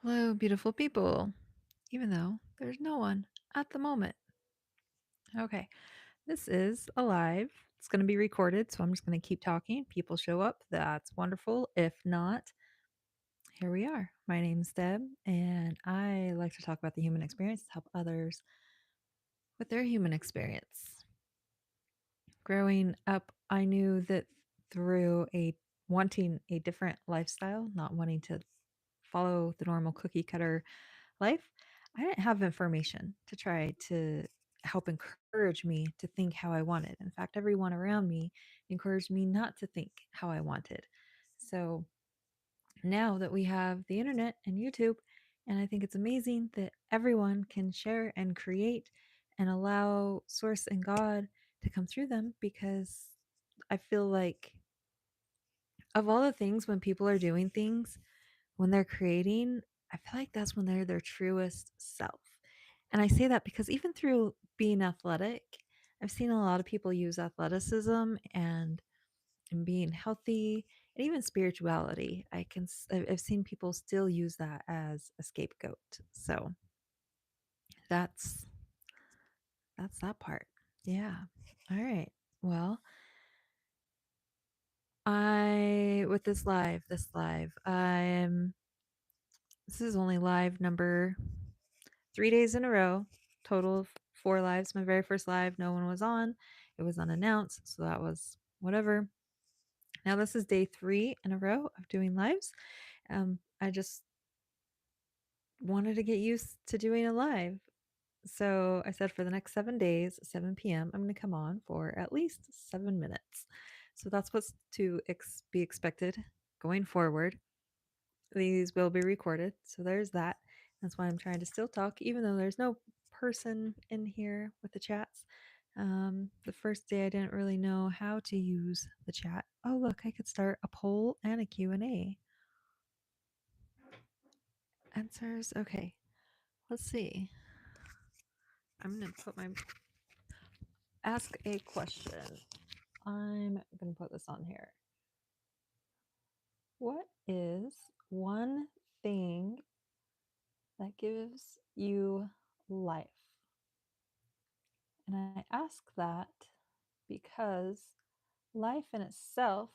Hello, beautiful people, even though there's no one at the moment. Okay, this is a live. It's going to be recorded, so I'm just going to keep talking. People show up. That's wonderful. If not, here we are. My name's Deb, and I like to talk about the human experience to help others with their human experience. Growing up, I knew that through a wanting a different lifestyle, not wanting to follow the normal cookie cutter life, I didn't have information to try to help encourage me to think how I wanted. In fact, everyone around me encouraged me not to think how I wanted. So now that we have the internet and YouTube, and I think it's amazing that everyone can share and create and allow Source and God to come through them, because I feel like of all the things when people are doing things, when they're creating, I feel like that's when they're their truest self. And I say that because even through being athletic, I've seen a lot of people use athleticism and being healthy and even spirituality. I've seen people still use that as a scapegoat. So that's that's that part. Yeah. All right. Well, I with this is only live number 3 days in a row, total of 4 lives. My very first live, no one was on. It was unannounced, so that was whatever. Now this is day 3 in a row of doing lives. I just wanted to get used to doing a live. So I said for the next 7 days, 7 p.m., I'm going to come on for at least 7 minutes. So that's what's to be expected going forward. These will be recorded. So there's that. That's why I'm trying to still talk, even though there's no person in here with the chats. The first day I didn't really know how to use the chat. Oh, look, I could start a poll and a Q&A. Answers. Okay, let's see. I'm going to put my ask a question. I'm going to put this on here. What is one thing that gives you life? And I ask that because life in itself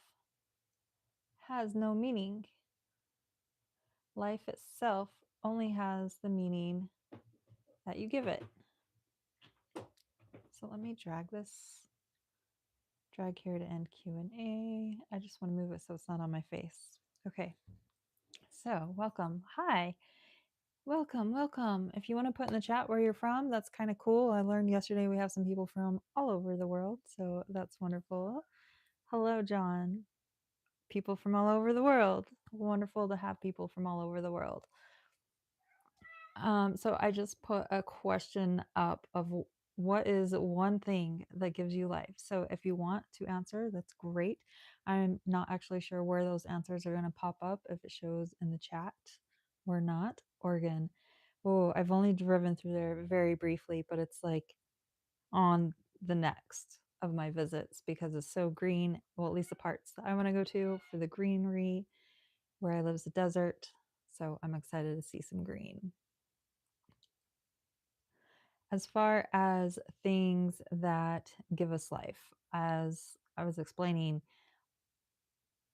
has no meaning. Life itself only has the meaning that you give it. So let me drag here to end Q&A. I just want to move it so it's not on my face. Okay. So welcome. Hi. Welcome. If you want to put in the chat where you're from, that's kind of cool. I learned yesterday we have some people from all over the world, so that's wonderful. Hello, John. People from all over the world. Wonderful to have people from all over the world. So I just put a question up of what is one thing that gives you life. So if you want to answer, that's great. I'm not actually sure where those answers are going to pop up, if it shows in the chat or not. Oregon. Oh, I've only driven through there very briefly, but it's like on the next of my visits because it's so green. Well, at least the parts that I want to go to for the greenery. Where I live is a desert, so I'm excited to see some green. As far as things that give us life, as I was explaining,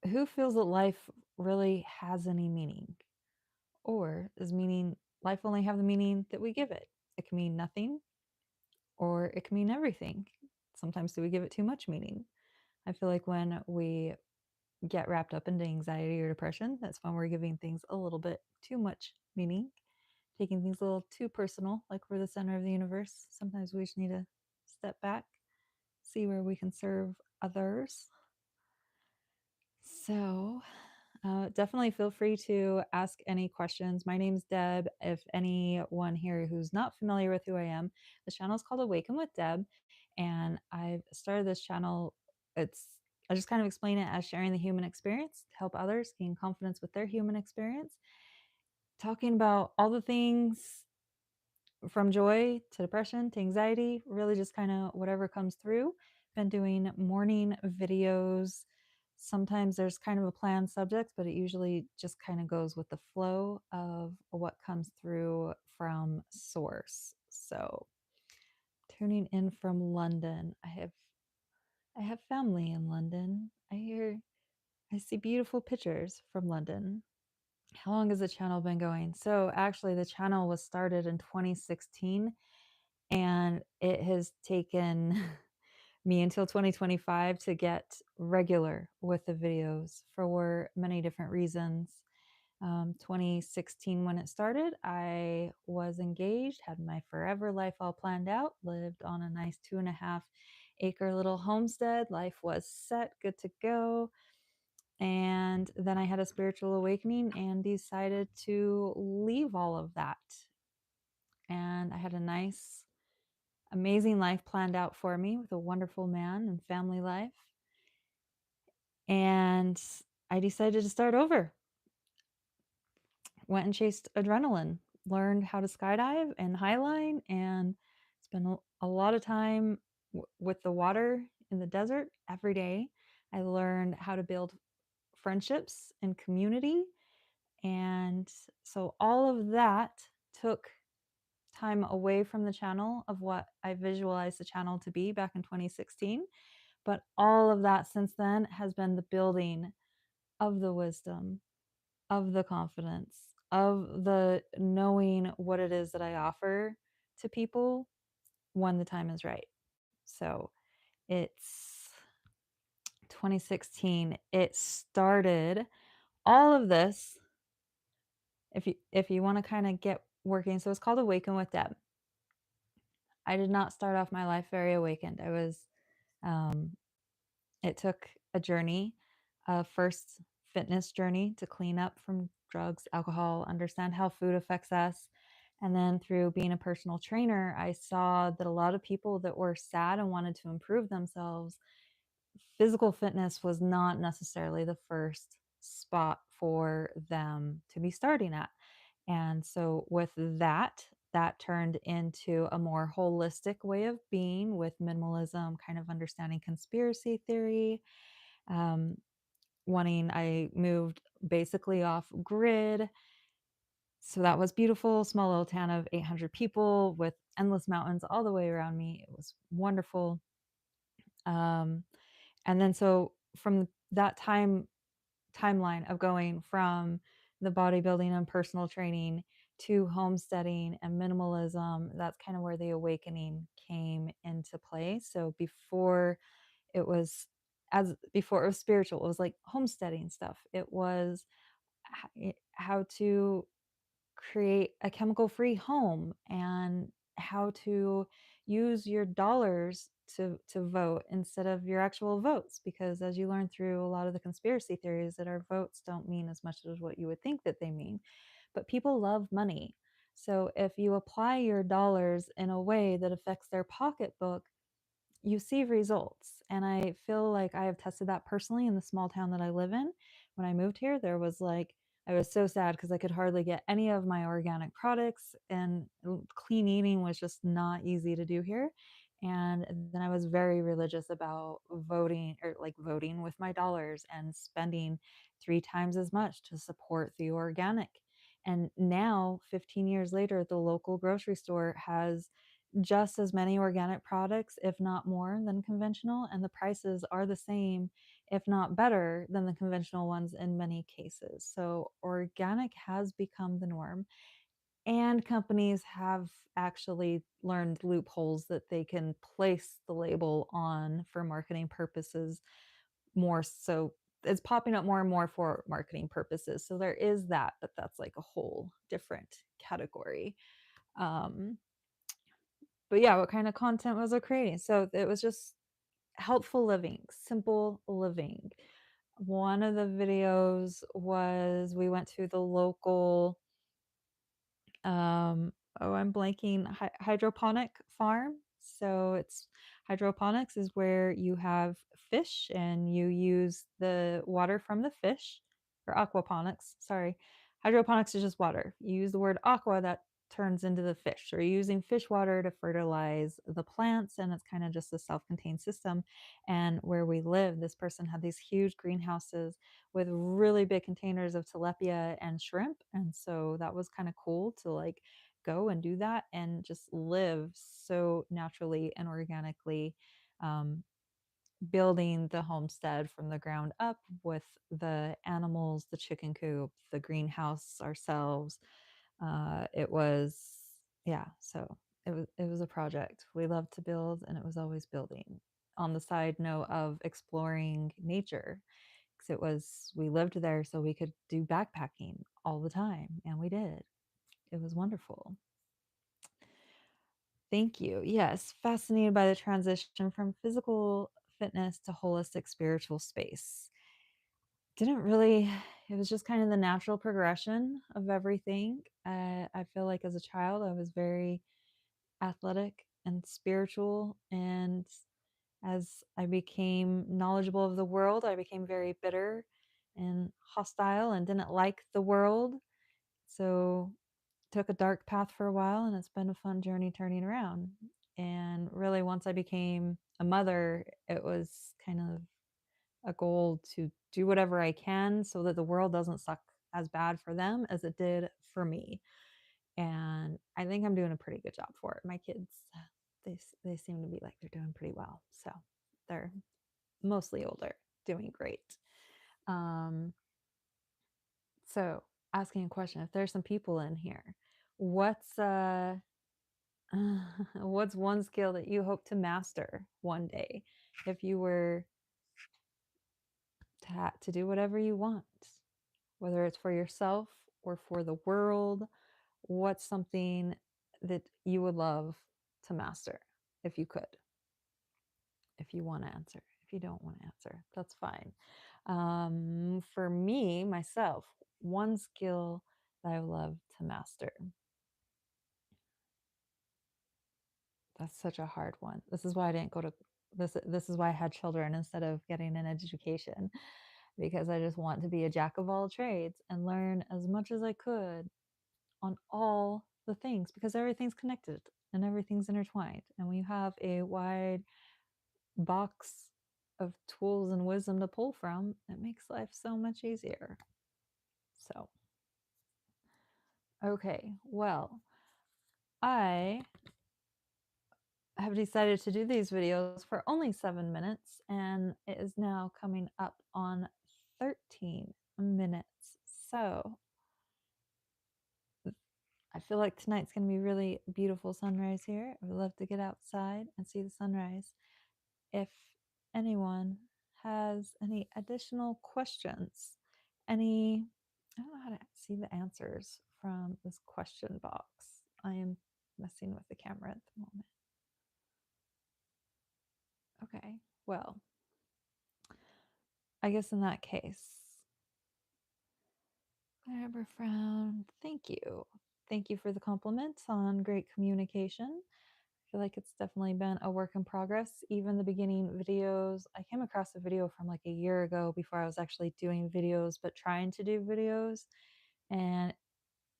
who feels that life really has any meaning? Or does meaning life only have the meaning that we give it? It can mean nothing, or it can mean everything. Sometimes do we give it too much meaning? I feel like when we get wrapped up into anxiety or depression, that's when we're giving things a little bit too much meaning, taking things a little too personal, like we're the center of the universe. Sometimes we just need to step back, see where we can serve others. So definitely feel free to ask any questions. My name's Deb. If anyone here who's not familiar with who I am, the channel is called Awaken with Deb, and I've started this channel. I just kind of explain it as sharing the human experience to help others gain confidence with their human experience, talking about all the things from joy to depression to anxiety, really just kind of whatever comes through. Been doing morning videos Sometimes there's kind of a planned subject, but it usually just kind of goes with the flow of what comes through from source. So, tuning in from London. I have family in London. I see beautiful pictures from London. How long has the channel been going? So, actually the channel was started in 2016 and it has taken me until 2025 to get regular with the videos for many different reasons. 2016, when it started, I was engaged, had my forever life all planned out, lived on a nice 2.5 acre little homestead. Life was set, good to go. And then I had a spiritual awakening and decided to leave all of that. And I had a nice, amazing life planned out for me with a wonderful man and family life. And I decided to start over. Went and chased adrenaline, learned how to skydive and highline, and spent a lot of time with the water in the desert every day. I learned how to build friendships and community. And so all of that took time away from the channel of what I visualized the channel to be back in 2016. But all of that since then has been the building of the wisdom, of the confidence, of the knowing what it is that I offer to people when the time is right. So it's 2016. It started all of this. If you want to kind of get working, so it's called Awaken with Deb. I did not start off my life very awakened. It took a journey, a first fitness journey to clean up from drugs, alcohol, understand how food affects us. And then through being a personal trainer, I saw that a lot of people that were sad and wanted to improve themselves, physical fitness was not necessarily the first spot for them to be starting at. And so with that, that turned into a more holistic way of being with minimalism, kind of understanding conspiracy theory. Um, I moved basically off grid. So that was beautiful. Small little town of 800 people with endless mountains all the way around me. It was wonderful. Um, and then so from that timeline of going from the bodybuilding and personal training to homesteading and minimalism, that's kind of where the awakening came into play. So before it was spiritual, it was like homesteading stuff. It was how to create a chemical free home and how to use your dollars to vote instead of your actual votes, because as you learn through a lot of the conspiracy theories, that our votes don't mean as much as what you would think that they mean. But people love money, so if you apply your dollars in a way that affects their pocketbook, you see results. And I feel like I have tested that personally in the small town that I live in. When I moved here, I was so sad because I could hardly get any of my organic products, and clean eating was just not easy to do here. And then I was very religious about voting with my dollars and spending 3 times as much to support the organic. And now, 15 years later, the local grocery store has just as many organic products, if not more, than conventional, and the prices are the same, if not better, than the conventional ones in many cases. So, organic has become the norm, and companies have actually learned loopholes that they can place the label on for marketing purposes more so. It's popping up more and more for marketing purposes. So, there is that, but that's like a whole different category. Um, but yeah, what kind of content was I creating? So it was just helpful living, simple living. One of the videos was we went to the local, I'm blanking, hydroponic farm. So it's hydroponics is where you have fish and you use the water from the fish, or aquaponics. Sorry, hydroponics is just water. You use the word aqua, that turns into the fish. So you're using fish water to fertilize the plants, and it's kind of just a self-contained system. And where we live, this person had these huge greenhouses with really big containers of tilapia and shrimp. And so that was kind of cool to like go and do that and just live so naturally and organically, um, building the homestead from the ground up with the animals, the chicken coop, the greenhouse ourselves. It was, yeah, so it was a project we loved to build, and it was always building on the side note of exploring nature, because it was, we lived there so we could do backpacking all the time, and we did. It was wonderful. Thank you. Yes, fascinated by the transition from physical fitness to holistic spiritual space. Didn't really, it was just kind of the natural progression of everything. I feel like as a child, I was very athletic and spiritual. And as I became knowledgeable of the world, I became very bitter and hostile and didn't like the world. So took a dark path for a while, and it's been a fun journey turning around. And really, once I became a mother, it was kind of a goal to do whatever I can so that the world doesn't suck as bad for them as it did for me. And I think I'm doing a pretty good job for it. My kids, they seem to be like they're doing pretty well. So they're mostly older, doing great. Um, so asking a question, if there's some people in here, what's what's one skill that you hope to master one day if you were to do whatever you want, whether it's for yourself or for the world? What's something that you would love to master if you could? If you want to answer, if you don't want to answer, that's fine. For me, myself, one skill that I would love to master. That's such a hard one. This is why I didn't go to this. This is why I had children instead of getting an education, because I just want to be a jack of all trades and learn as much as I could on all the things, because everything's connected and everything's intertwined. And when you have a wide box of tools and wisdom to pull from, it makes life so much easier. So, okay, well, I have decided to do these videos for only 7 minutes, and it is now coming up on 13 minutes. So I feel like tonight's going to be really beautiful sunrise here. I would love to get outside and see the sunrise. If anyone has any additional questions, any, I don't know how to see the answers from this question box. I am messing with the camera at the moment. Okay, well, I guess in that case, Barbara frown. Thank you. Thank you for the compliment on great communication. I feel like it's definitely been a work in progress. Even the beginning videos, I came across a video from like a year ago before I was actually doing videos, but trying to do videos. And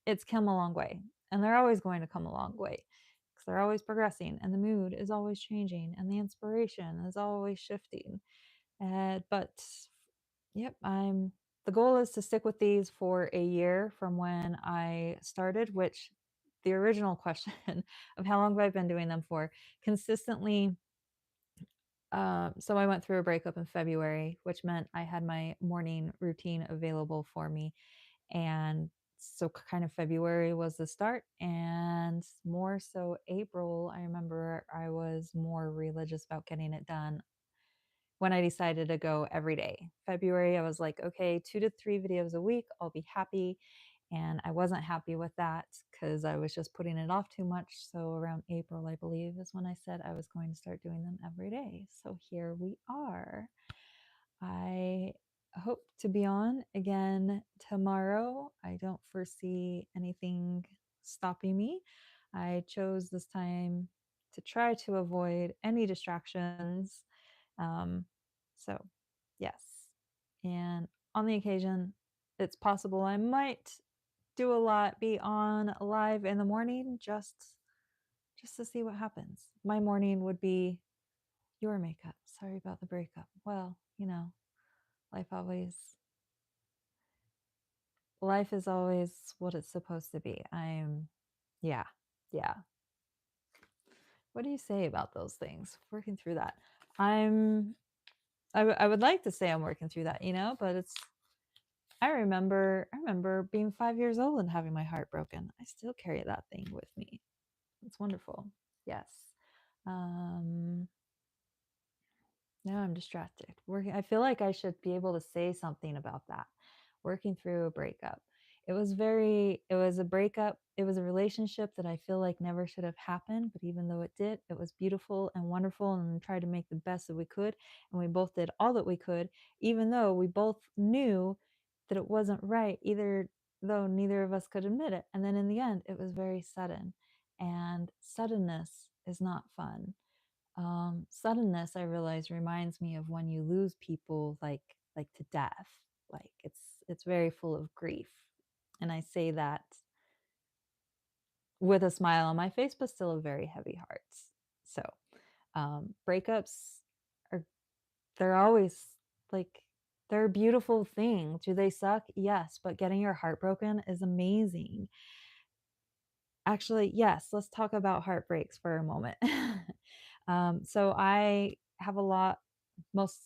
it's come a long way. And they're always going to come a long way because they're always progressing, and the mood is always changing, and the inspiration is always shifting. But yep, the goal is to stick with these for a year from when I started, which the original question of how long have I been doing them for consistently. So I went through a breakup in February, which meant I had my morning routine available for me. And so kind of February was the start, and more so April. I remember I was more religious about getting it done when I decided to go every day. February, I was like, okay, 2 to 3 videos a week, I'll be happy. And I wasn't happy with that because I was just putting it off too much. So around April, I believe, is when I said I was going to start doing them every day. So here we are. I hope to be on again tomorrow. I don't foresee anything stopping me. I chose this time to try to avoid any distractions. Um, so, yes. And on the occasion, it's possible I might do a lot, be on live in the morning just to see what happens. My morning would be your makeup. Sorry about the breakup. Well, life always life is always what it's supposed to be. Yeah, yeah. What do you say about those things? Working through that. I'm, I would like to say I'm working through that, but I remember being 5 years old and having my heart broken. I still carry that thing with me. It's wonderful. Yes. Um, Now I'm distracted. I feel like I should be able to say something about that. Working through a breakup. It was a breakup. It was a relationship that I feel like never should have happened. But even though it did, it was beautiful and wonderful and tried to make the best that we could. And we both did all that we could, even though we both knew that it wasn't right, either though neither of us could admit it. And then in the end, it was very sudden. And suddenness is not fun. Suddenness, I realize, reminds me of when you lose people like to death. Like it's very full of grief, and I say that with a smile on my face, but still a very heavy heart. So breakups are they're always like they're a beautiful thing. Do they suck? Yes, but getting your heart broken is amazing. Actually, yes, let's talk about heartbreaks for a moment. So I have a lot, most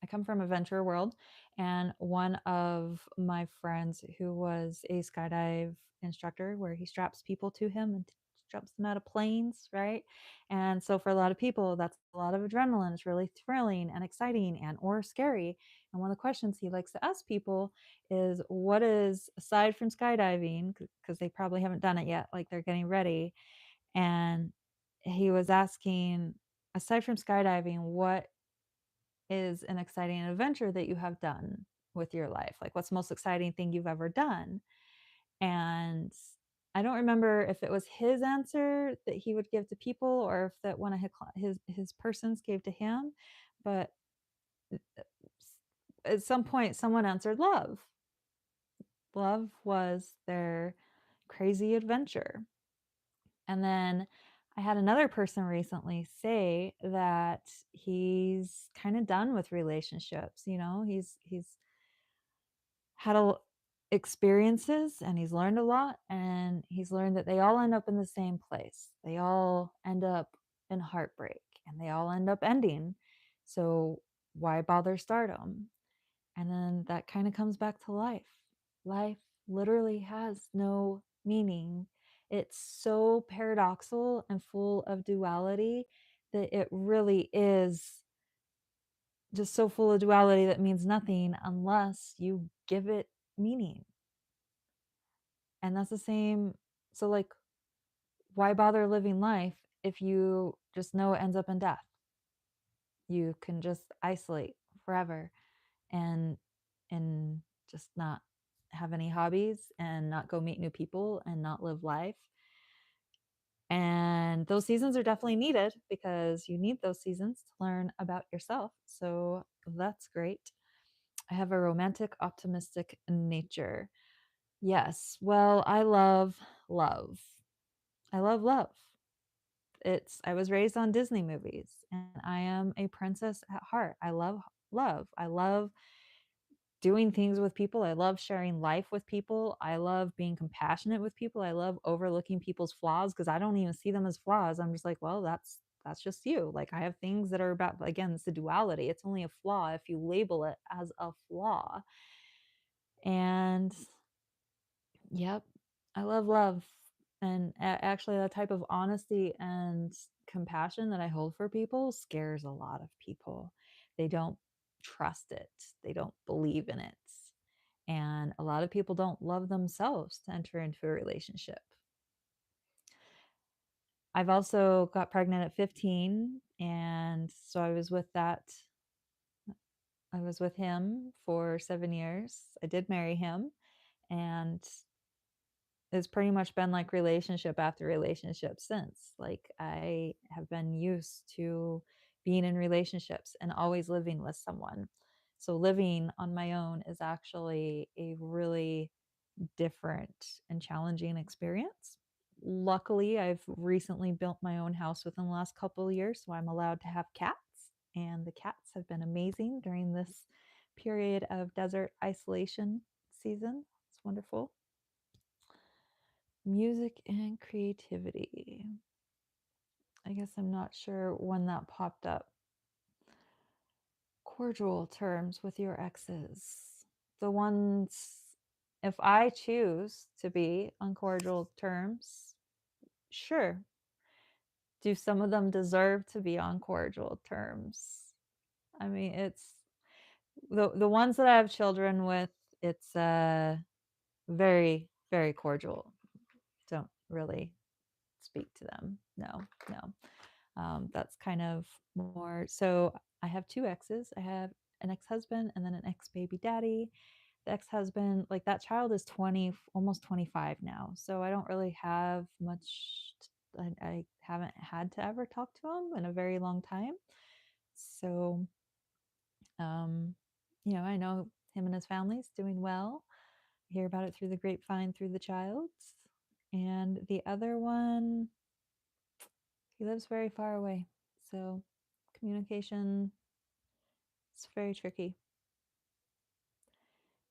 I come from a venture world, and one of my friends who was a skydive instructor, where he straps people to him and jumps them out of planes, right? And so for a lot of people, that's a lot of adrenaline. It's really thrilling and exciting and or scary. And one of the questions he likes to ask people is, what is, aside from skydiving, because they probably haven't done it yet, like they're getting ready, and he was asking, aside from skydiving, what is an exciting adventure that you have done with your life? Like, what's the most exciting thing you've ever done? And I don't remember if it was his answer that he would give to people or if that one of his persons gave to him. But at some point, someone answered love. Love was their crazy adventure. And then I had another person recently say that he's kind of done with relationships. He's had experiences and he's learned a lot, and he's learned that they all end up in the same place. They all end up in heartbreak and they all end up ending. So why bother start them? And then that kind of comes back to life. Life literally has no meaning. It's so paradoxical and full of duality that it really is just so full of duality that means nothing unless you give it meaning. And that's the same. So, like, why bother living life if you just know it ends up in death? You can just isolate forever and and just not have any hobbies and not go meet new people and not live life. And those seasons are definitely needed because you need those seasons to learn about yourself. So that's great. I have a romantic, optimistic nature. Yes. Well, I love love. I love love. I was raised on Disney movies and I am a princess at heart. I love love. I love doing things with people. I love sharing life with people. I love being compassionate with people. I love overlooking people's flaws because I don't even see them as flaws. I'm just like, well, that's just you. Like, I have things that are about, again, it's the duality. It's only a flaw if you label it as a flaw. And yep, I love love. And actually, that type of honesty and compassion that I hold for people scares a lot of people. They don't trust it, they don't believe in it. And a lot of people don't love themselves to enter into a relationship. I've also got pregnant at 15. And so I was with him for 7 years. I did marry him. And it's pretty much been like relationship after relationship since. Like, I have been used to being in relationships and always living with someone. So living on my own is actually a really different and challenging experience. Luckily, I've recently built my own house within the last couple of years, so I'm allowed to have cats, and the cats have been amazing during this period of desert isolation season. It's wonderful. Music and creativity. I guess I'm not sure when that popped up. Cordial terms with your exes. The ones, if I choose to be on cordial terms, sure. Do some of them deserve to be on cordial terms? I mean, it's the ones that I have children with, it's very, very cordial. Don't really speak to them. No, no. That's kind of more. So I have two exes. I have an ex-husband and then an ex-baby daddy. The ex-husband, like that child is 20, almost 25 now. So I don't really have much. I haven't had to ever talk to him in a very long time. So, um, I know him and his family's doing well. I hear about it through the grapevine, through the child. And the other one, he lives very far away. So communication is very tricky.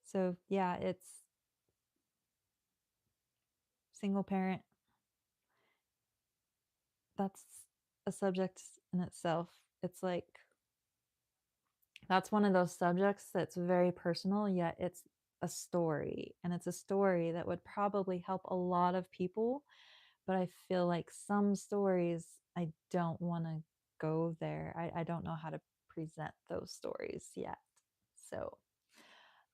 So yeah, it's single parent. That's a subject in itself. It's like that's one of those subjects that's very personal, yet it's a story. And it's a story that would probably help a lot of people. But I feel like some stories, I don't want to go there. I don't know how to present those stories yet. So,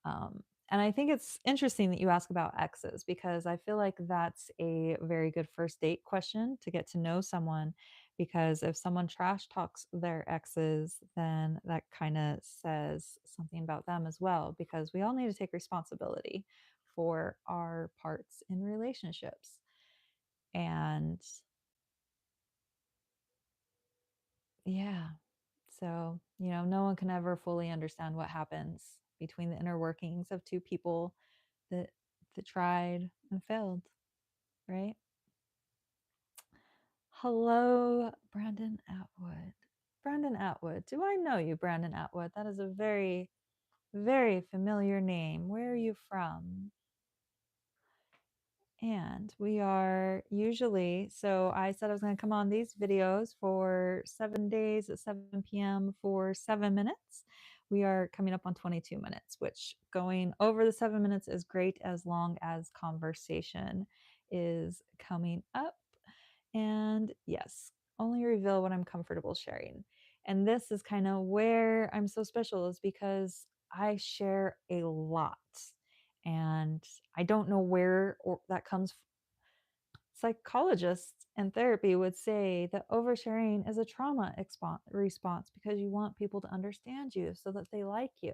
um, and I think it's interesting that you ask about exes because I feel like that's a very good first date question to get to know someone. Because if someone trash talks their exes, then that kind of says something about them as well. Because we all need to take responsibility for our parts in relationships. And yeah, so, no one can ever fully understand what happens between the inner workings of two people that tried and failed, right? Hello, Brandon Atwood. Brandon Atwood. Do I know you, Brandon Atwood? That is a very, very familiar name. Where are you from? And we are usually, so I said I was going to come on these videos for 7 days at 7 p.m. for 7 minutes. We are coming up on 22 minutes, which going over the 7 minutes is great as long as conversation is coming up. And yes, only reveal what I'm comfortable sharing. And this is kind of where I'm so special, is because I share a lot. And I don't know where that comes. Psychologists and therapy would say that oversharing is a trauma response because you want people to understand you so that they like you.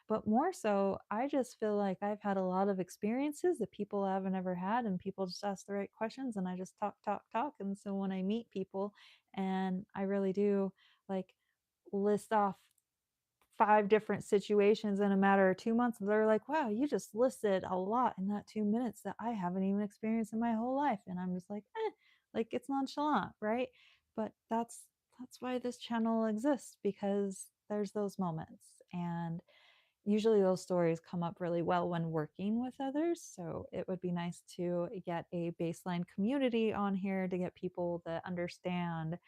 But more so, I just feel like I've had a lot of experiences that people haven't ever had, and people just ask the right questions, and I just talk, talk, talk. And so when I meet people and I really do like list off 5 different situations in a matter of 2 months, they're like, wow, you just listed a lot in that 2 minutes that I haven't even experienced in my whole life. And I'm just like, like it's nonchalant, right? But that's why this channel exists, because there's those moments. And usually those stories come up really well when working with others. So it would be nice to get a baseline community on here to get people that understand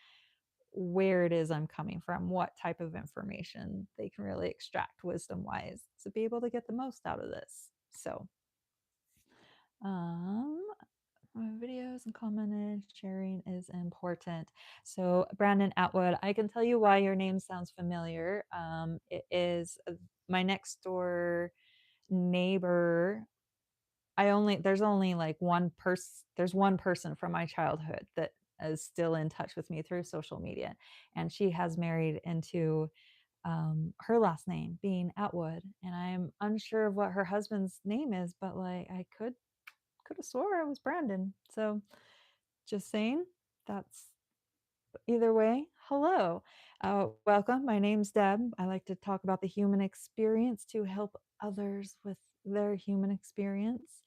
where it is I'm coming from, what type of information they can really extract wisdom wise to be able to get the most out of this. So, um, my videos and commented sharing is important. So, Brandon Atwood, I can tell you why your name sounds familiar. It is my next door neighbor. There's only like there's one person from my childhood that is still in touch with me through social media, and she has married into her last name being Atwood, and I'm unsure of what her husband's name is, but like I could have swore it was Brandon. So just saying, that's either way. Hello, welcome. My name's Deb. I like to talk about the human experience to help others with their human experience.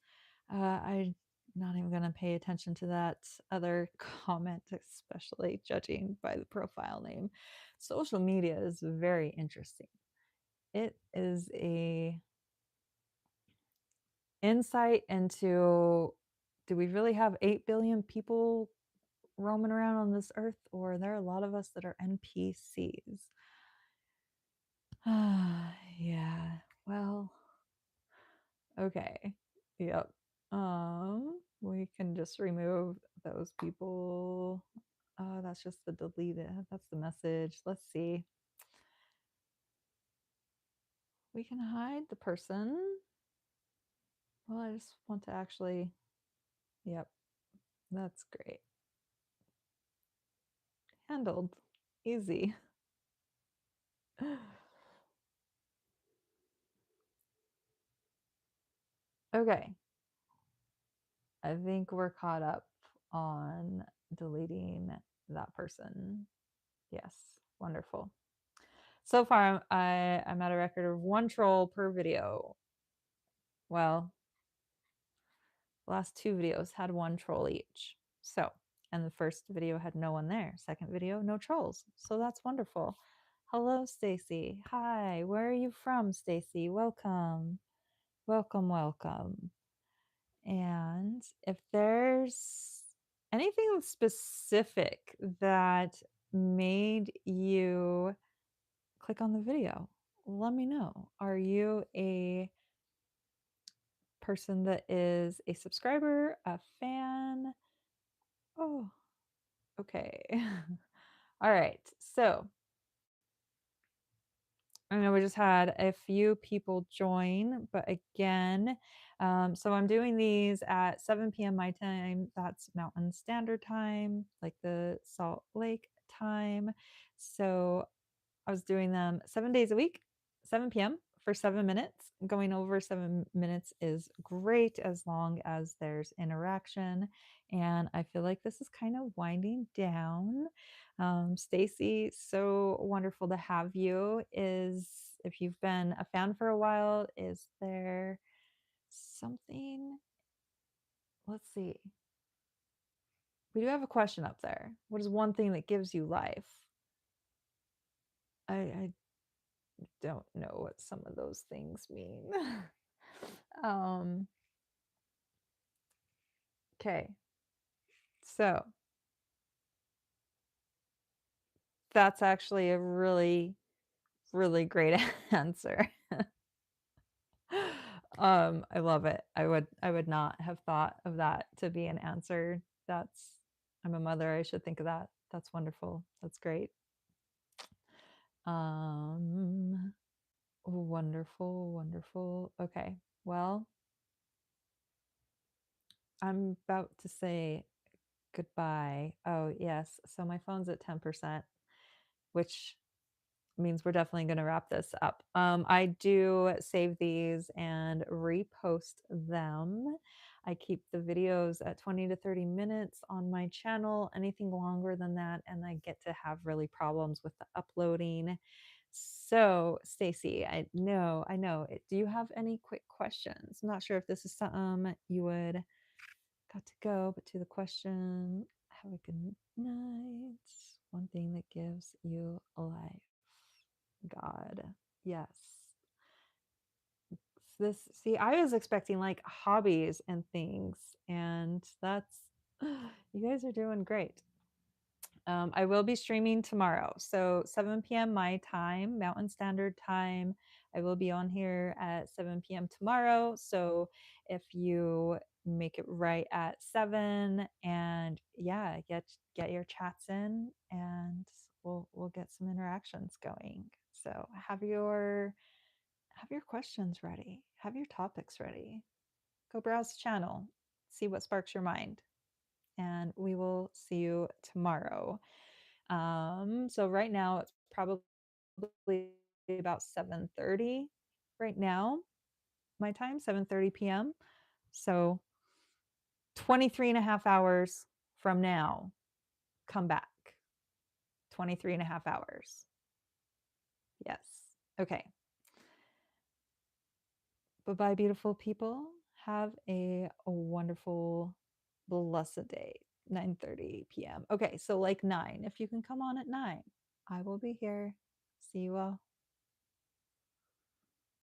I'm not even going to pay attention to that other comment, especially judging by the profile name. Social media is very interesting. It is a insight into, do we really have 8 billion people roaming around on this earth, or are there a lot of us that are NPCs? Yeah. Well, okay. Yep. We can just remove those people. Oh, that's just the deleted. That's the message. Let's see. We can hide the person. Well, I just want to actually. Yep. That's great. Handled. Easy. Okay. I think we're caught up on deleting that person. Yes. Wonderful. So far, I'm at a record of 1 troll per video. Well, the last 2 videos had 1 troll each. So, and the first video had no one there. Second video, no trolls. So that's wonderful. Hello, Stacy. Hi. Where are you from, Stacy? Welcome. Welcome, welcome. And if there's anything specific that made you click on the video, let me know. Are you a person that is a subscriber, a fan? Oh, okay. All right. So I know we just had a few people join, but again, so I'm doing these at 7 p.m. my time. That's Mountain Standard Time, like the Salt Lake time. So I was doing them 7 days a week, 7 p.m. for 7 minutes. Going over 7 minutes is great as long as there's interaction. And I feel like this is kind of winding down. Stacy, so wonderful to have you. If you've been a fan for a while, is there something? Let's see. We do have a question up there. What is one thing that gives you life? I don't know what some of those things mean. um, okay. So that's actually a really, really great answer. I love it. I would not have thought of that to be an answer. I'm a mother. I should think of that. That's wonderful. That's great. Um, wonderful, wonderful. Okay. Well, I'm about to say goodbye. Oh, yes. So my phone's at 10%, which means we're definitely going to wrap this up. I do save these and repost them. I keep the videos at 20 to 30 minutes on my channel. Anything longer than that, and I get to have really problems with the uploading. So, Stacy, I know. Do you have any quick questions? I'm not sure if this is something you would got to go, but to the question, have a good night. One thing that gives you life. God. Yes. See, I was expecting like hobbies and things, and that's, you guys are doing great. I will be streaming tomorrow. So 7 p.m. my time, Mountain Standard Time. I will be on here at 7 p.m. tomorrow. So if you make it right at 7, and yeah, get your chats in, and we'll get some interactions going. So have your questions ready. Have your topics ready. Go browse the channel. See what sparks your mind. And we will see you tomorrow. So right now it's probably about 7:30 right now, my time, 7:30 p.m. So 23 and a half hours from now, come back. 23 and a half hours. Yes. Okay. Bye-bye, beautiful people. Have a wonderful, blessed day. 9:30 p.m. Okay, so like 9. If you can come on at 9, I will be here. See you all.